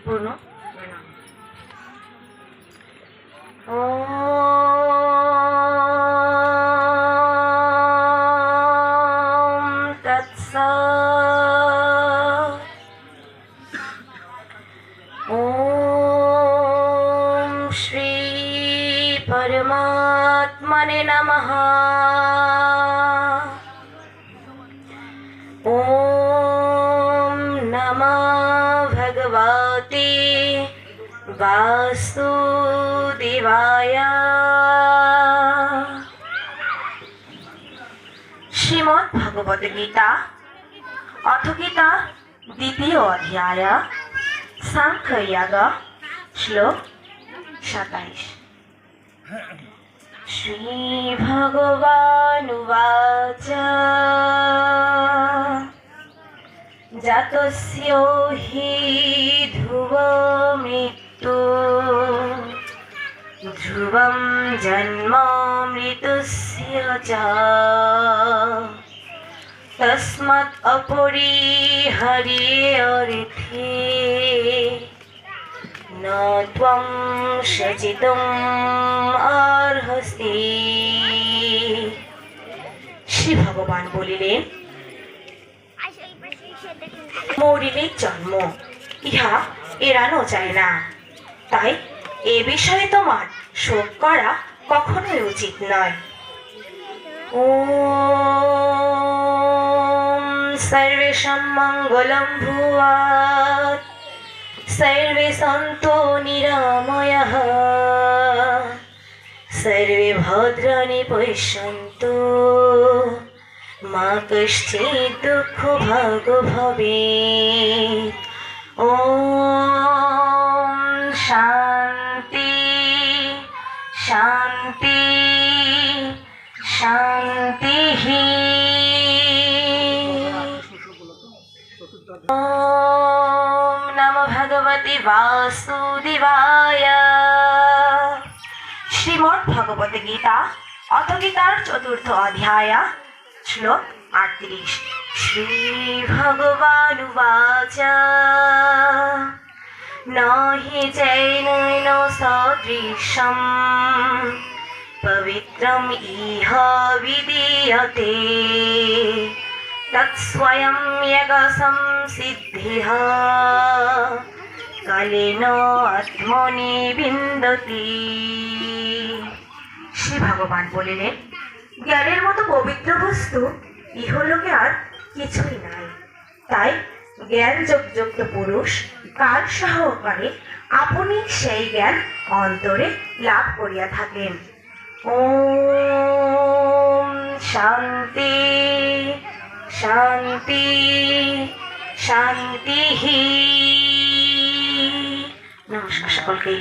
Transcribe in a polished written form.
পূর্ণ শ্রী परमात्मने नमः। ओम नमः भगवते वासुदेवाय। श्रीमद् भगवद गीता अथ गीता द्वितीय अध्याय सांख्य योग श्लोक 27। श्री भगवानुवाच जातस्य हि ध्रुवमृत्यु ध्रुवं जन्म मृतस्य च तस्मात् अपरिहार्येऽर्थे न त्वं शचितुम् अर्हसि। श्री भगवान বলিলেন, মরিলে জন্ম ইহা এড়ানো যায় না, তাই এ বিষয়ে তোমার শোক করা কখনোই উচিত নয়। ওম সর্বেষাং মঙ্গলং ভূয়াৎ सर्वे सन्तो निरामयः सर्वे भद्राणि पश्यन्तु मा कश्चित् दुःखभाग् भवेत्। ॐ शान्ति शान्ति शान्तिः। भगवते वासुदेवाय। श्रीमद् भगवद गीता अथ गीतार चतुर्थ अध्याय श्लोक 38। श्री भगवानुवाच न हि जैनेन सदृशं पवित्रम् इह विदीयते तत्स्वयं यज्ञसंसिद्धिः कालेन आत्मनि विन्दति। श्री भगवान বলিলেন, জ্ঞানের মতো পবিত্র বস্তু ইহলোকে আর কিছুই নাই, তাই জ্ঞান যুক্ত পুরুষ কাল সহকারে আপনি সেই জ্ঞান অন্তরে লাভ করিয়া থাকেন। ওম শান্তি শান্তি শান্তি। নমস্কার সকলকে।